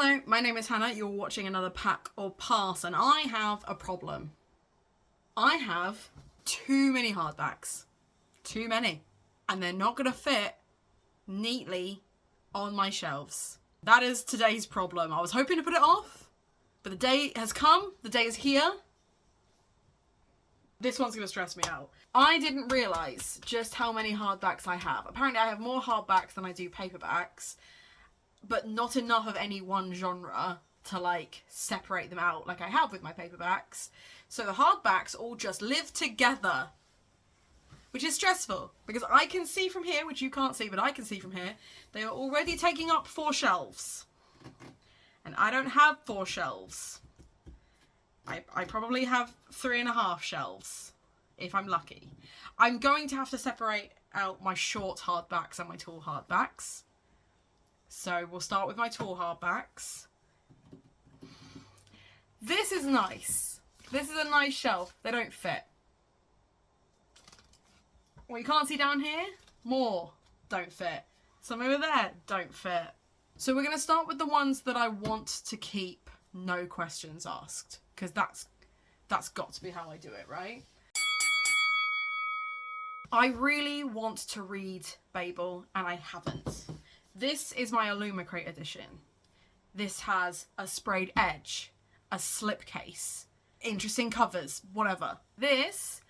Hello, my name is Hannah. You're watching another Pack or Pass, and I have a problem. I have too many hardbacks. Too many. And they're not going to fit neatly on my shelves. That is today's problem. I was hoping to put it off, but the day has come. The day is here. This one's going to stress me out. I didn't realise just how many hardbacks I have. Apparently I have more hardbacks than I do paperbacks, but not enough of any one genre to like separate them out like I have with my paperbacks. So the hardbacks all just live together, which is stressful because I can see from here, which you can't see, but I can see from here, they are already taking up 4 shelves. And I don't have 4 shelves. I probably have 3.5 shelves, if I'm lucky. I'm going to have to separate out my short hardbacks and my tall hardbacks. So we'll start with my tall hardbacks. This is nice. This is a nice shelf. They don't fit. What you can't see down here, more don't fit. Some over there don't fit. So we're going to start with the ones that I want to keep, no questions asked. Because that's got to be how I do it, right? I really want to read Babel, and I haven't. This is my Illumicrate edition. This has a sprayed edge, a slipcase, interesting covers, whatever. This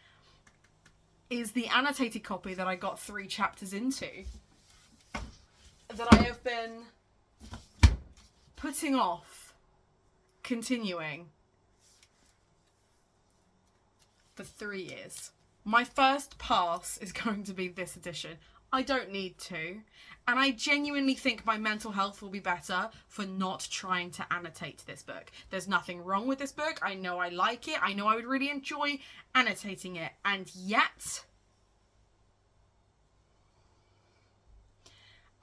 is the annotated copy that I got 3 chapters into, that I have been putting off continuing for 3 years. My first pass is going to be this edition. I don't need to. And I genuinely think my mental health will be better for not trying to annotate this book. There's nothing wrong with this book. I know I like it. I know I would really enjoy annotating it. And yet,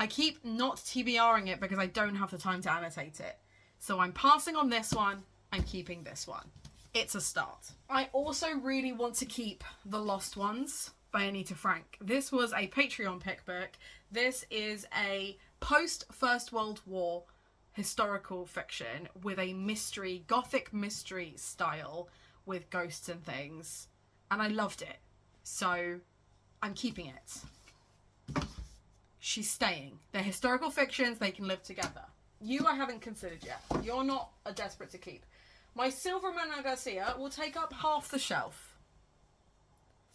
I keep not TBRing it because I don't have the time to annotate it. So I'm passing on this one. I'm keeping this one. It's a start. I also really want to keep The Lost Ones by Anita Frank. This was a Patreon pick book. This is a post-First World War historical fiction with a mystery, gothic mystery style with ghosts and things. And I loved it. So I'm keeping it. She's staying. They're historical fictions. They can live together. You I haven't considered yet. You're not a desperate to keep. My Silverman and Garcia will take up half the shelf.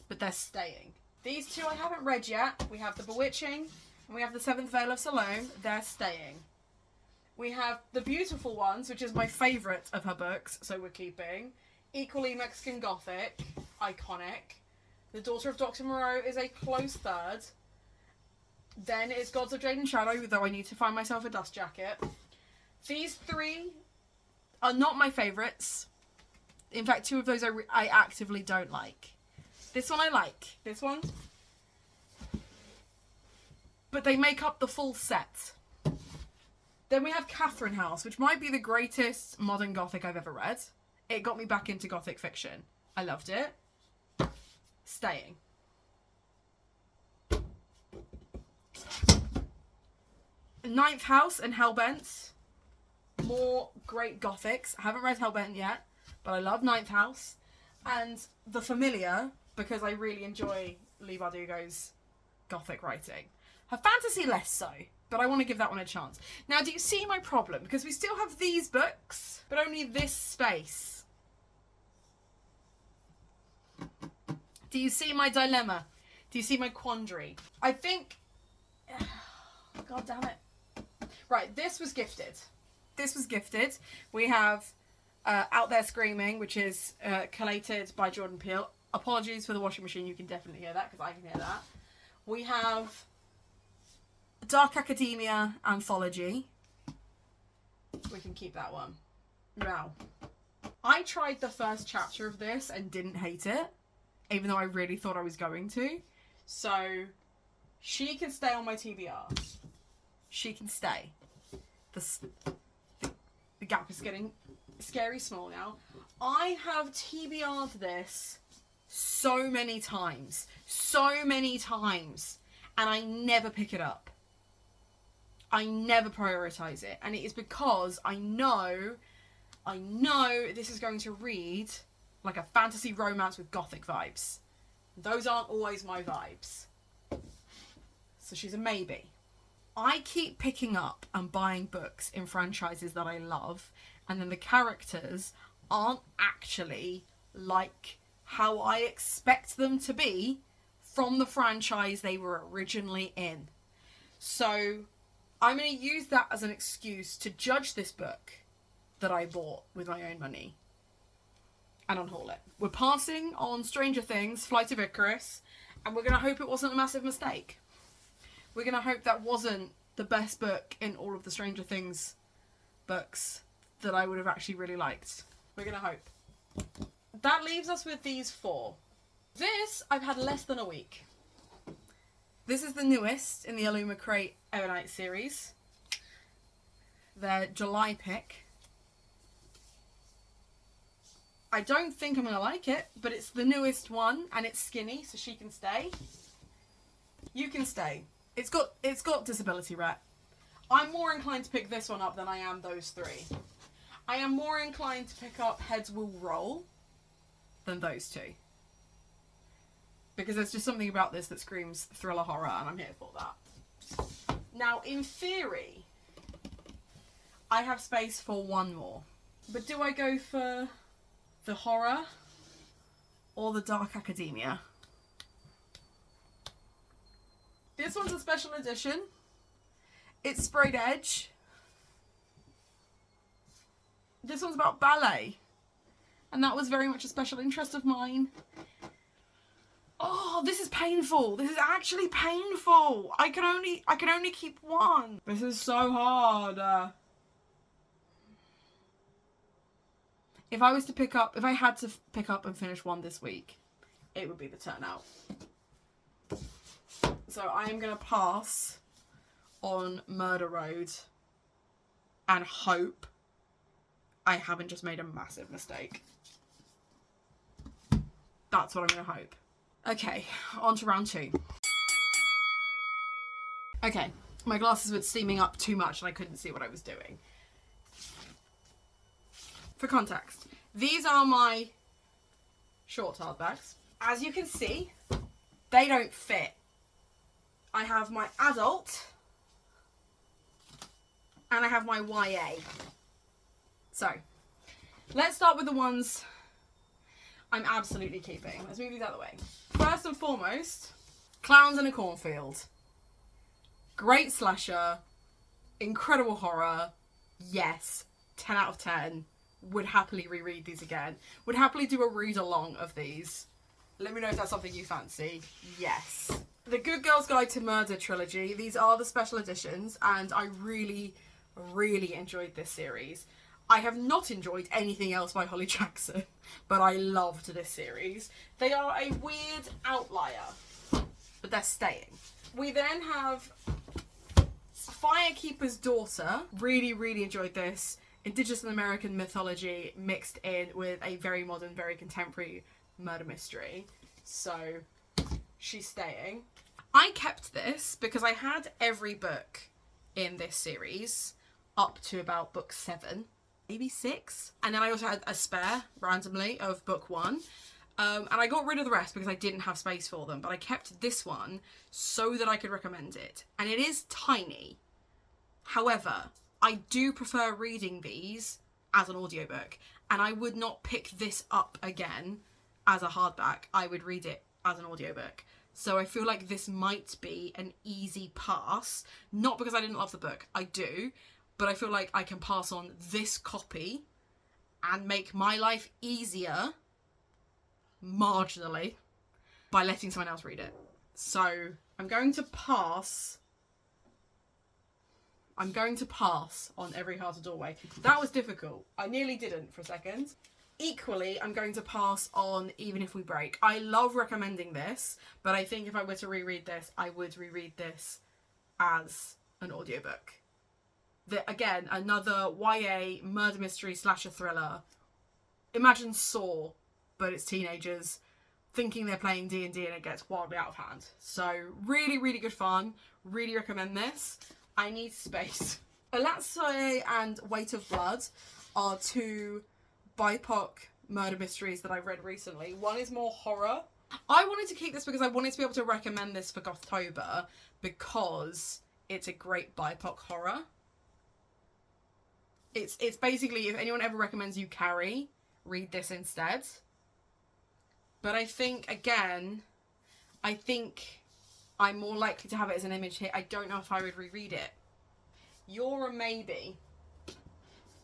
But they're staying. These 2 I haven't read yet. We have The Bewitching and we have The Seventh Veil of Salome. They're staying. We have The Beautiful Ones, which is my favourite of her books, so we're keeping. Equally Mexican Gothic, iconic. The Daughter of Dr. Moreau is a close third. Then it's Gods of Jade and Shadow, though I need to find myself a dust jacket. These 3 are not my favourites. In fact, 2 of those I actively don't like. This one I like. This one. But they make up the full set. Then we have Catherine House, which might be the greatest modern Gothic I've ever read. It got me back into Gothic fiction. I loved it. Staying. Ninth House and Hellbent. More great Gothics. I haven't read Hellbent yet, but I love Ninth House. And The Familiar, because I really enjoy Leigh Bardugo's Gothic writing. Her fantasy less so, but I want to give that one a chance. Now, do you see my problem? Because we still have these books, but only this space. Do you see my dilemma? Do you see my quandary? I think... God damn it. Right, this was gifted. This was gifted. We have Out There Screaming, which is collated by Jordan Peele. Apologies for the washing machine. You can definitely hear that because I can hear that. We have Dark Academia Anthology. We can keep that one. Now, I tried the first chapter of this and didn't hate it, even though I really thought I was going to. So, she can stay on my TBR. She can stay. The gap is getting scary small now. I have TBR'd this so many times. So many times. And I never pick it up. I never prioritize it. And it is because I know this is going to read like a fantasy romance with gothic vibes. Those aren't always my vibes. So she's a maybe. I keep picking up and buying books in franchises that I love, and then the characters aren't actually like how I expect them to be from the franchise they were originally in. So I'm going to use that as an excuse to judge this book that I bought with my own money and unhaul it. We're passing on Stranger Things, Flight of Icarus, and we're going to hope it wasn't a massive mistake. We're going to hope that wasn't the best book in all of the Stranger Things books that I would have actually really liked. We're going to hope. That leaves us with these 4. This I've had less than a week. This is the newest in the Illuma Crate Evernight series. Their July pick. I don't think I'm going to like it, but it's the newest one and it's skinny, so she can stay. You can stay. It's got disability rep. I'm more inclined to pick this one up than I am those 3. I am more inclined to pick up Heads Will Roll than those 2. Because there's just something about this that screams thriller horror, and I'm here for that. Now, in theory, I have space for 1 more. But do I go for the horror or the dark academia? This one's a special edition. It's sprayed edge. This one's about ballet. And that was very much a special interest of mine. Oh, this is painful. This is actually painful. I can only keep 1. This is so hard. If I had to pick up and finish 1 this week, it would be the Turnout. So I am going to pass on Murder Road and hope I haven't just made a massive mistake. That's what I'm going to hope. Okay, on to round 2. Okay, my glasses were steaming up too much and I couldn't see what I was doing. For context, these are my short hardbacks. As you can see, they don't fit. I have my adult and I have my YA. So, let's start with the ones I'm absolutely keeping. Let's move these out of the way. First and foremost, Clowns in a Cornfield. Great slasher, incredible horror, yes, 10 out of 10. Would happily reread these again. Would happily do a read along of these. Let me know if that's something you fancy. Yes. The Good Girl's Guide to Murder trilogy. These are the special editions and I really, really enjoyed this series. I have not enjoyed anything else by Holly Jackson, but I loved this series. They are a weird outlier, but they're staying. We then have Firekeeper's Daughter. Really, really enjoyed this. Indigenous and American mythology mixed in with a very modern, very contemporary murder mystery. So, she's staying. I kept this because I had every book in this series up to about book 7. Maybe 6. And then I also had a spare, randomly, of book 1. And I got rid of the rest because I didn't have space for them. But I kept this one so that I could recommend it. And it is tiny. However, I do prefer reading these as an audiobook. And I would not pick this up again as a hardback. I would read it as an audiobook. So I feel like this might be an easy pass. Not because I didn't love the book. I do. But I feel like I can pass on this copy and make my life easier, marginally, by letting someone else read it. So I'm going to pass on Every Heart a Doorway. That was difficult. I nearly didn't for a second. Equally, I'm going to pass on Even If We Break. I love recommending this, but I think if I were to reread this, I would reread this as an audiobook. Again, another YA murder mystery slasher thriller. Imagine Saw, but it's teenagers thinking they're playing D&D and it gets wildly out of hand. So really, really good fun. Really recommend this. I need space. Alatsoe and Weight of Blood are two BIPOC murder mysteries that I've read recently. One is more horror. I wanted to keep this because I wanted to be able to recommend this for Gothtober because it's a great BIPOC horror. It's basically, if anyone ever recommends you Carrie, read this instead. But I think, again, I'm more likely to have it as an image hit. I don't know if I would reread it. You're a maybe.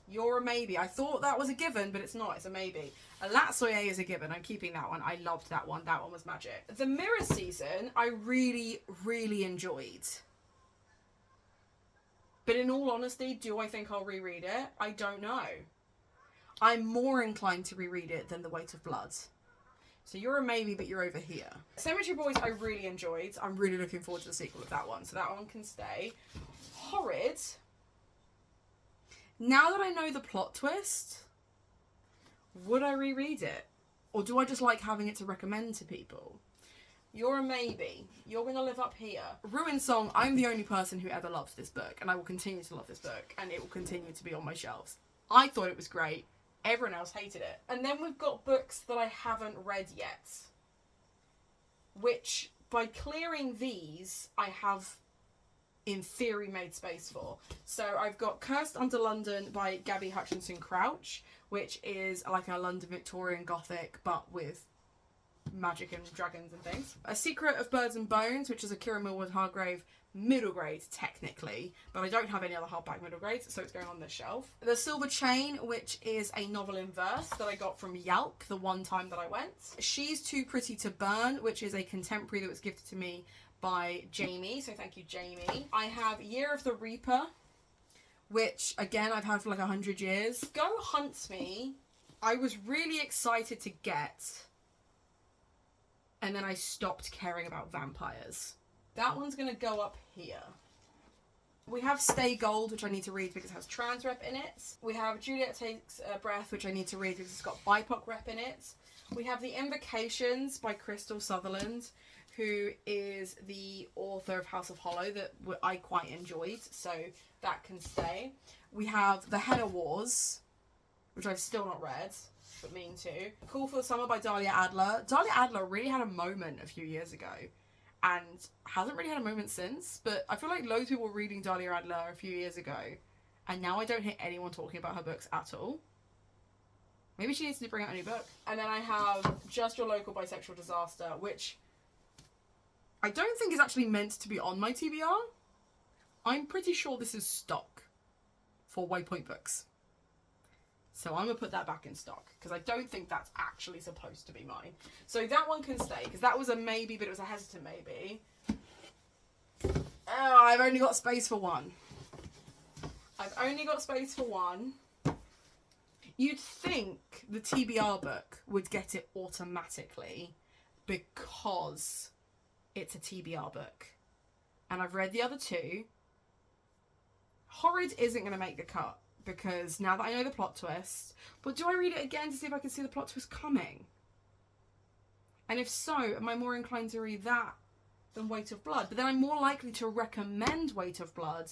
You're a maybe. I thought that was a given, but it's not. It's a maybe. Alatsoe is a given. I'm keeping that one. I loved that one. That one was magic. The Mirror season, I really, really enjoyed. But in all honesty, do I think I'll reread it? I don't know. I'm more inclined to reread it than The Weight of Blood. So you're a maybe, but you're over here. Cemetery Boys, I really enjoyed. I'm really looking forward to the sequel of that one. So that one can stay. Horrid. Now that I know the plot twist, would I reread it? Or do I just like having it to recommend to people? You're a maybe. You're going to live up here. Ruin Song, I'm the only person who ever loved this book. And I will continue to love this book. And it will continue to be on my shelves. I thought it was great. Everyone else hated it. And then we've got books that I haven't read yet. Which, by clearing these, I have, in theory, made space for. So I've got Cursed Under London by Gabby Hutchinson Crouch, which is like a London Victorian Gothic, but with magic and dragons and things. A Secret of Birds and Bones, which is a Kira Millward Hargrave middle grade, technically, but I don't have any other hardback middle grades, so it's going on this shelf. The Silver Chain, which is a novel in verse that I got from Yalk the one time that I went. She's Too Pretty to Burn, which is a contemporary that was gifted to me by Jamie, so thank you, Jamie. I have Year of the Reaper, which, again, I've had for like 100 years. Go Hunt Me, I was really excited to get, and then I stopped caring about vampires. That one's going to go up here. We have Stay Gold, which I need to read because it has trans rep in it. We have Juliet Takes a Breath, which I need to read because it's got BIPOC rep in it. We have The Invocations by Crystal Sutherland, who is the author of House of Hollow that I quite enjoyed, so that can stay. We have The Henna Wars, which I've still not read, but mean to. Call for the Summer by Dahlia Adler. Dahlia Adler really had a moment a few years ago, and hasn't really had a moment since, but I feel like loads of people were reading Dahlia Adler a few years ago, and now I don't hear anyone talking about her books at all. Maybe she needs to bring out a new book. And then I have Just Your Local Bisexual Disaster, which I don't think is actually meant to be on my TBR. I'm pretty sure this is stock for Waypoint Books. So I'm going to put that back in stock, because I don't think that's actually supposed to be mine. So that one can stay, because that was a maybe, but it was a hesitant maybe. Oh, I've only got space for one. I've only got space for one. You'd think the TBR book would get it automatically, because it's a TBR book. And I've read the other two. Horrid isn't going to make the cut, because now that I know the plot twist, but do I read it again to see if I can see the plot twist coming? And if so, am I more inclined to read that than Weight of Blood? But then I'm more likely to recommend Weight of Blood,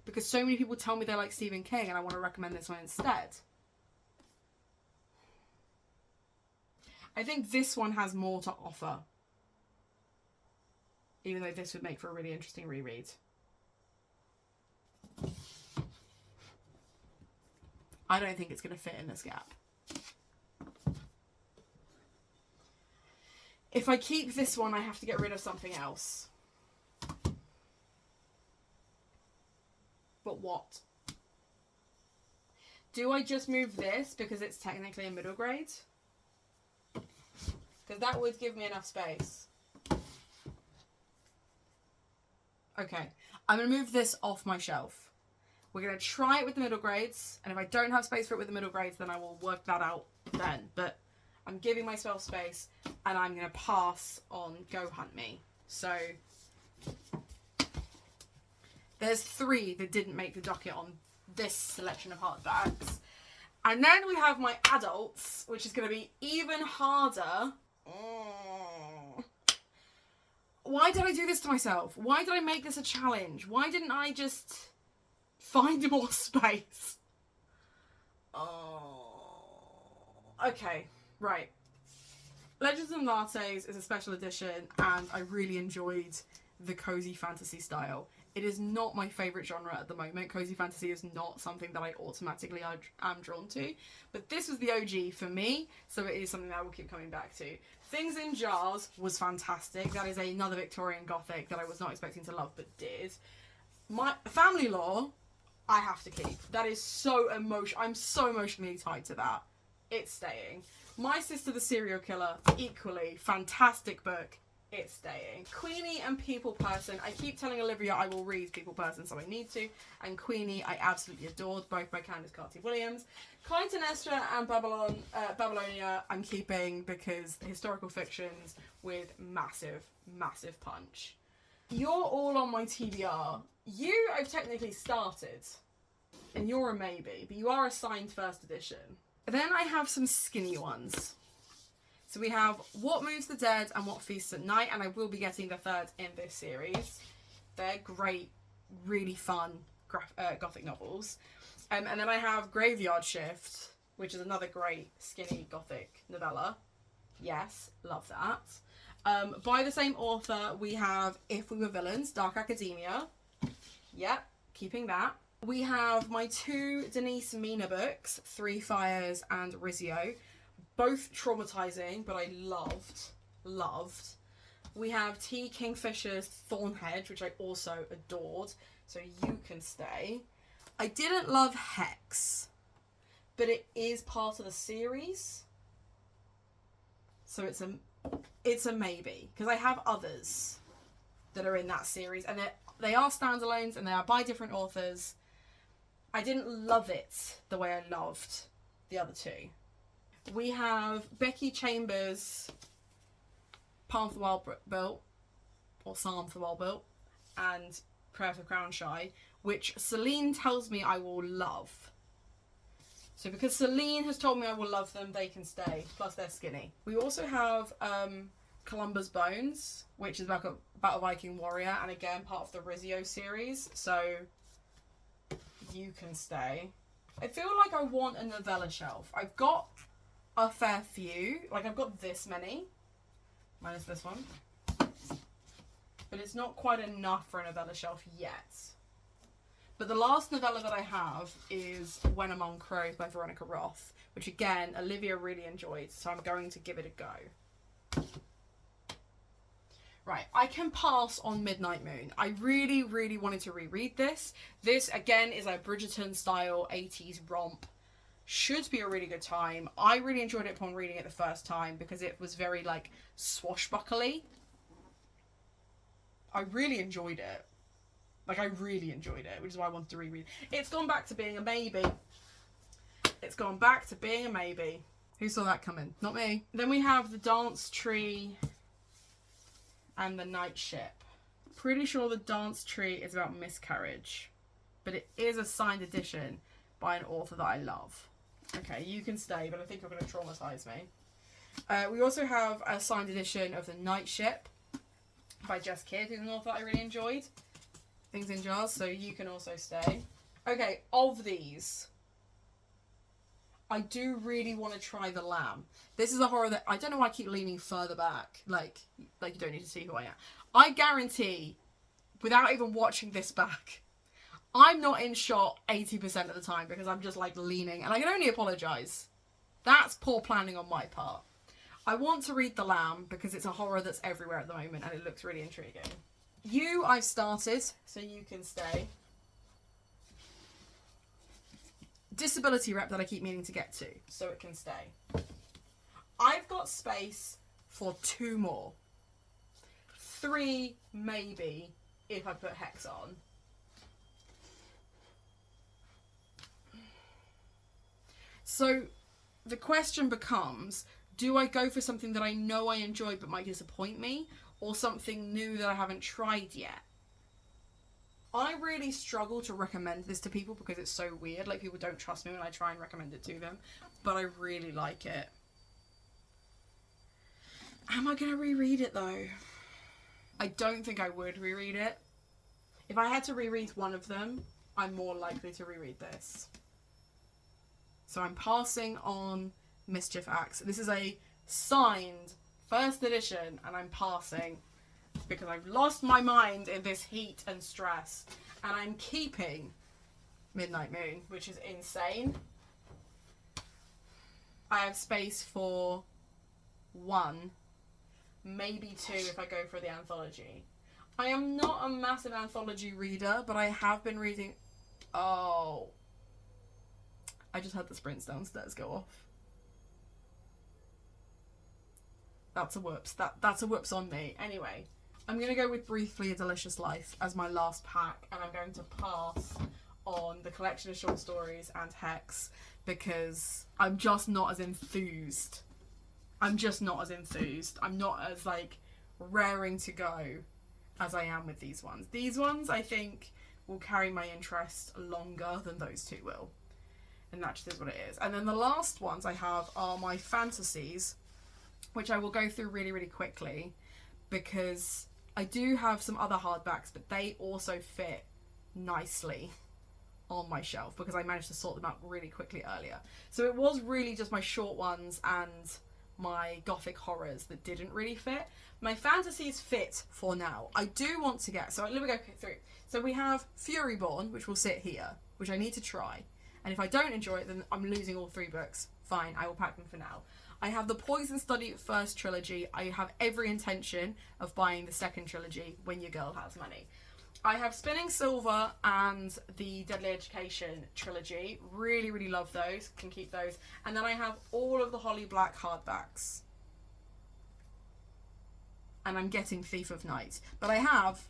because so many people tell me they like Stephen King, and I want to recommend this one instead. I think this one has more to offer, even though this would make for a really interesting reread. I don't think it's going to fit in this gap. If I keep this one, I have to get rid of something else. But what? Do I just move this because it's technically a middle grade? Because that would give me enough space. Okay, I'm going to move this off my shelf. We're going to try it with the middle grades, and if I don't have space for it with the middle grades, then I will work that out then. But I'm giving myself space, and I'm going to pass on Go Hunt Me. So there's 3 that didn't make the docket on this selection of hardbacks. And then we have my adults, which is going to be even harder. Why did I do this to myself? Why did I make this a challenge? Why didn't I just find more space? Oh. Okay, right. Legends of Lattes is a special edition, and I really enjoyed the cozy fantasy style. It is not my favourite genre at the moment. Cozy fantasy is not something that I automatically am drawn to. But this was the OG for me, so it is something that I will keep coming back to. Things in Jars was fantastic. That is another Victorian Gothic that I was not expecting to love, but did. My Family Law, I have to keep. That is so I'm so emotionally tied to that. It's staying. My Sister the Serial Killer, equally fantastic book. It's staying. Queenie and People Person. I keep telling Olivia I will read People Person, so I need to. And Queenie, I absolutely adored, both by Candice Carty-Williams. Clytemnestra and Babylonia, I'm keeping because historical fictions with massive, massive punch. You're all on my TBR. I've technically started, and you're a maybe, but you are assigned first edition. Then I have some skinny ones. So we have What Moves the Dead and What Feasts at Night, and I will be getting the third in this series. They're great, really fun Gothic novels. And then I have Graveyard Shift, which is another great skinny Gothic novella. Yes, love that. By the same author, we have If We Were Villains, Dark Academia. Yep, keeping that. We have my two Denise Mina books, Three Fires and Rizzio. Both traumatizing, but I loved. We have T. Kingfisher's Thornhedge, which I also adored, so you can stay. I didn't love Hex, but it is part of the series, so it's a maybe, because I have others that are in that series, and they are standalones, and they are by different authors. I didn't love it the way I loved the other two. We have Becky Chambers' Palm for the Wild Built, or Psalm for the Wild Built, and Prayer for Crownshy, which Celine tells me I will love. So because Celine has told me I will love them, they can stay. Plus they're skinny. We also have Columba's Bones, which is about a Viking warrior, and again part of the Rizzio series. So you can stay. I feel like I want a novella shelf. I've got a fair few. Like I've got this many, minus this one. But it's not quite enough for a novella shelf yet. But the last novella that I have is When Among Crows by Veronica Roth, which again, Olivia really enjoyed, so I'm going to give it a go. Right, I can pass on Midnight Moon. I really, really wanted to reread this. This, again, is a Bridgerton-style 80s romp. Should be a really good time. I really enjoyed it upon reading it the first time because it was very, like, swashbuckly. I really enjoyed it. Like, I really enjoyed it, which is why I wanted to reread it. It's gone back to being a maybe. It's gone back to being a maybe. Who saw that coming? Not me. Then we have The Dance Tree and The Night Ship. Pretty sure The Dance Tree is about miscarriage, but it is a signed edition by an author that I love. Okay, you can stay, but I think you're going to traumatize me. We also have a signed edition of The Night Ship by Jess Kidd, who's an author I really enjoyed. Things in Jars, so you can also stay. Okay, of these, I do really want to try The Lamb. This is a horror that, I don't know why I keep leaning further back. Like you don't need to see who I am. I guarantee, without even watching this back, I'm not in shot 80% of the time because I'm just like leaning, and I can only apologise. That's poor planning on my part. I want to read The Lamb because it's a horror that's everywhere at the moment and it looks really intriguing. I've started, so you can stay. Disability rep that I keep meaning to get to, so it can stay. I've got space for 2 more. 3 maybe, if I put Hex on. So the question becomes, do I go for something that I know I enjoy but might disappoint me, or something new that I haven't tried yet? I really struggle to recommend this to people because it's so weird. Like, people don't trust me when I try and recommend it to them, but I really like it. Am I going to reread it though? I don't think I would reread it. If I had to reread one of them, I'm more likely to reread this. So I'm passing on Mischief Axe. This is a signed first edition, and I'm passing because I've lost my mind in this heat and stress. And I'm keeping Midnight Moon, which is insane. I have space for 1, maybe 2 if I go for the anthology. I am not a massive anthology reader, but I have been reading... Oh. I just had the sprints downstairs go off. That's a whoops. That's a whoops on me. Anyway, I'm going to go with Briefly a Delicious Life as my last pack, and I'm going to pass on the collection of short stories and Hex because I'm just not as enthused. I'm not as, like, raring to go as I am with these ones. These ones, I think, will carry my interest longer than those two will. And that just is what it is. And then the last ones I have are my fantasies, which I will go through really, really quickly because I do have some other hardbacks, but they also fit nicely on my shelf because I managed to sort them out really quickly earlier. So it was really just my short ones and my gothic horrors that didn't really fit. My fantasies fit for now. I do want to get, so let me go through. So we have Furyborn, which will sit here, which I need to try. And if I don't enjoy it, then I'm losing all 3 books. Fine, I will pack them for now. I have the Poison Study first trilogy. I have every intention of buying the second trilogy when your girl has money. I have Spinning Silver and the Deadly Education trilogy. Really, really love those. Can keep those. And then I have all of the Holly Black hardbacks. And I'm getting Thief of Night. But I have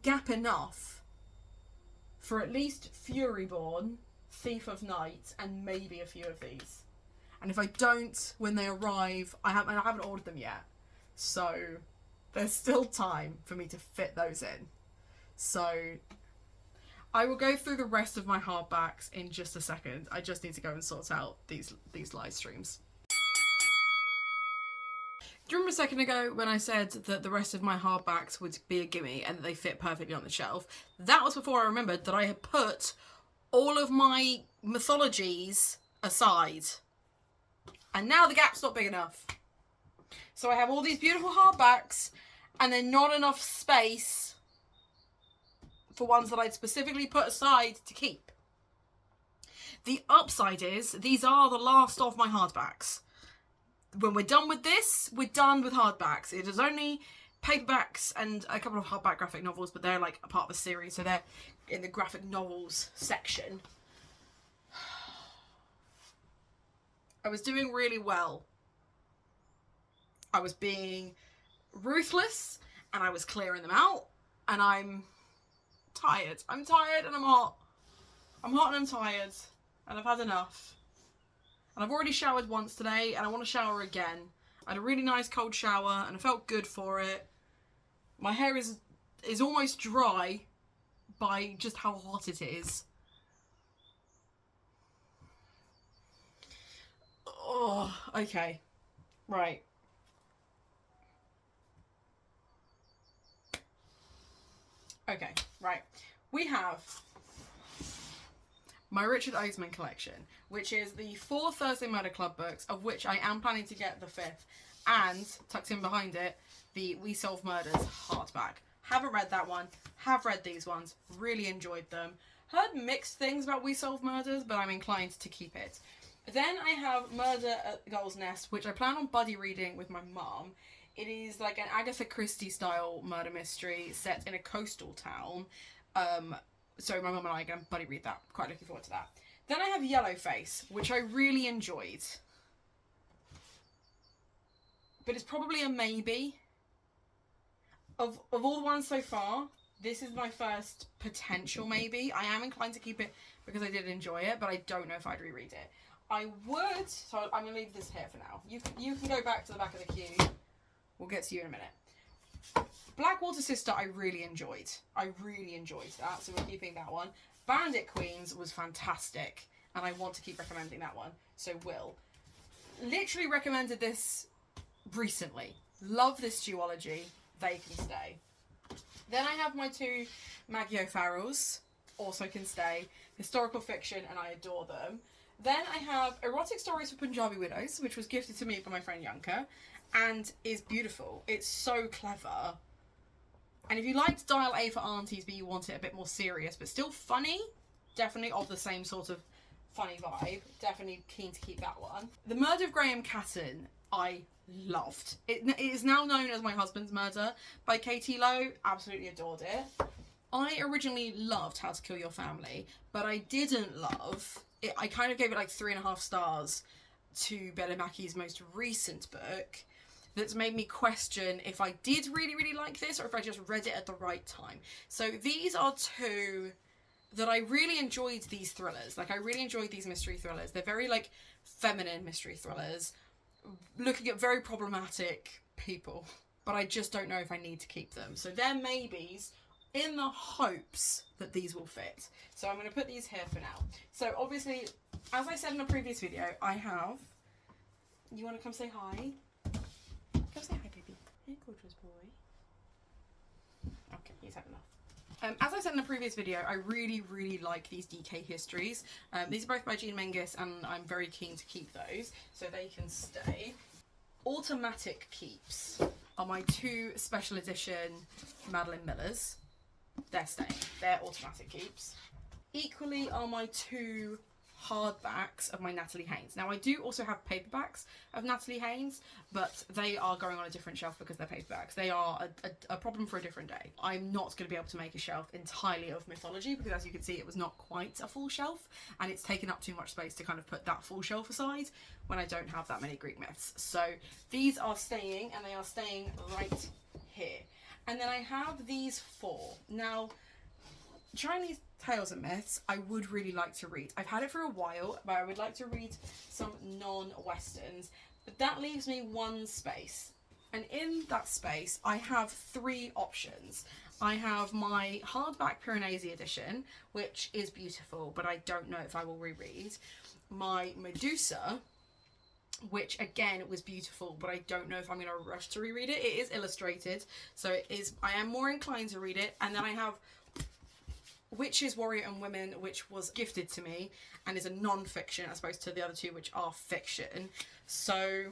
gap enough for at least Furyborn, Thief of Night, and maybe a few of these. And if I don't, when they arrive, I haven't ordered them yet. So there's still time for me to fit those in. So I will go through the rest of my hardbacks in just a second. I just need to go and sort out these live streams. Do you remember a second ago when I said that the rest of my hardbacks would be a gimme and that they fit perfectly on the shelf? That was before I remembered that I had put all of my mythologies aside. And now the gap's not big enough. So I have all these beautiful hardbacks and then not enough space for ones that I'd specifically put aside to keep. The upside is these are the last of my hardbacks. When we're done with this, we're done with hardbacks. It is only paperbacks and a couple of hardback graphic novels, but they're like a part of a series, so they're in the graphic novels section. I was doing really well. I was being ruthless and I was clearing them out, and I'm tired. I'm tired and I'm hot. I'm hot and I'm tired and I've had enough. And I've already showered once today and I want to shower again. I had a really nice cold shower and I felt good for it. My hair is almost dry by just how hot it is. Oh, okay. Right. Okay, right. We have my Richard Osman collection, which is the 4 Thursday Murder Club books, of which I am planning to get the 5th, and tucked in behind it, the We Solve Murders hardback. Haven't read that one, have read these ones, really enjoyed them. Heard mixed things about We Solve Murders, but I'm inclined to keep it. Then I have Murder at the Gull's Nest, which I plan on buddy reading with my mum. It is like an Agatha Christie style murder mystery set in a coastal town. So my mum and I are going to buddy read that. Quite looking forward to that. Then I have Yellowface, which I really enjoyed. But it's probably a maybe. Of all the ones so far, this is my first potential maybe. I am inclined to keep it because I did enjoy it, but I don't know if I'd reread it. I would, so I'm going to leave this here for now. You can go back to the back of the queue. We'll get to you in a minute. Blackwater Sister I really enjoyed. I really enjoyed that, so we're keeping that one. Bandit Queens was fantastic, and I want to keep recommending that one, so will. Literally recommended this recently. Love this duology. they can stay. Then I have my two Maggie O'Farrells, also can stay. Historical fiction, and I adore them. Then I have Erotic Stories for Punjabi Widows, which was gifted to me by my friend Yanka, and is beautiful. It's so clever. And if you liked Dial A for Aunties, but you want it a bit more serious, but still funny, definitely of the same sort of funny vibe, definitely keen to keep that one. The Murder of Graham Catton, I loved. It is now known as My Husband's Murder by Katie Lowe. Absolutely adored it. I originally loved How to Kill Your Family, but I didn't love it. I kind of gave it like 3.5 stars to Bella Mackey's most recent book. That's made me question if I did really, really like this or if I just read it at the right time. So these are two that I really enjoyed, these thrillers. Like, I really enjoyed these mystery thrillers. They're very, like, feminine mystery thrillers, looking at very problematic people. But I just don't know if I need to keep them. So they're maybes in the hopes that these will fit. So I'm going to put these here for now. So obviously, as I said in a previous video, I have... You want to come say hi? Come say hi, baby. Hey, gorgeous boy. Okay, he's had enough. As I said in the previous video, I really, really like these DK histories. These are both by Jean Menges, and I'm very keen to keep those, so they can stay. Automatic keeps are my two special edition Madeline Millers. They're staying. They're automatic keeps. Equally are my two hardbacks of my Natalie Haynes. Now, I do also have paperbacks of Natalie Haynes, but they are going on a different shelf because they're paperbacks. They are a problem for a different day. I'm not going to be able to make a shelf entirely of mythology because, as you can see, it was not quite a full shelf, and it's taken up too much space to kind of put that full shelf aside when I don't have that many Greek myths. So these are staying, and they are staying right here. And then I have these four. Now, Chinese Tales and Myths, I would really like to read. I've had it for a while, but I would like to read some non-Westerns. But that leaves me one space. And in that space, I have 3 options. I have my hardback Piranesi edition, which is beautiful, but I don't know if I will reread. My Medusa, which again was beautiful, but I don't know if I'm going to rush to reread it. It is illustrated, so it is. I am more inclined to read it. And then I have Witches, Warrior and Women, which was gifted to me and is a non-fiction as opposed to the other two, which are fiction. So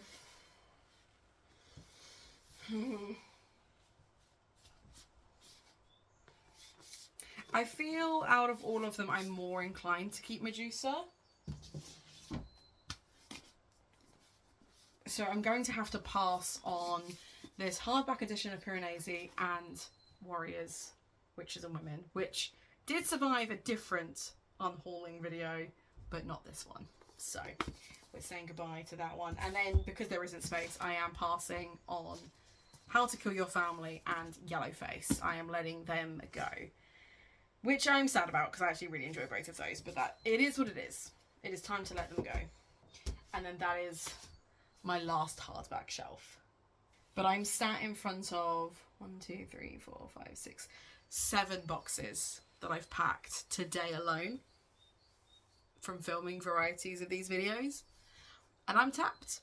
I feel out of all of them, I'm more inclined to keep Medusa. So I'm going to have to pass on this hardback edition of Piranesi and Warriors, Witches and Women, which did survive a different unhauling video, but not this one. So we're saying goodbye to that one. And then, because there isn't space, I am passing on How to Kill Your Family and Yellowface. I am letting them go, which I'm sad about because I actually really enjoy both of those, but that it is what it is. It is time to let them go. And then that is my last hardback shelf. But I'm sat in front of 1, 2, 3, 4, 5, 6, 7 boxes that I've packed today alone from filming varieties of these videos, and I'm tapped.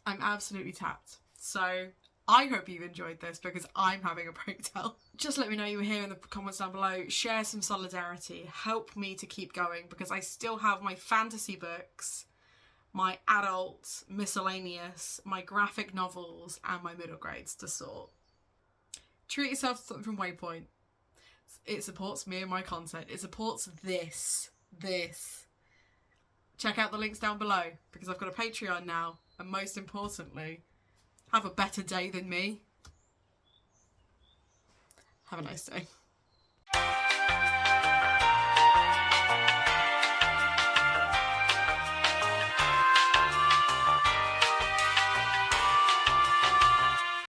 I'm absolutely tapped. So I hope you've enjoyed this because I'm having a breakdown. Just let me know you were here in the comments down below. Share some solidarity. Help me to keep going because I still have my fantasy books, my adult miscellaneous, my graphic novels, and my middle grades to sort. Treat yourself to something from Waypoint. It supports me and my content. It supports this. Check out the links down below because I've got a Patreon now, and most importantly, have a better day than me. Have a nice day.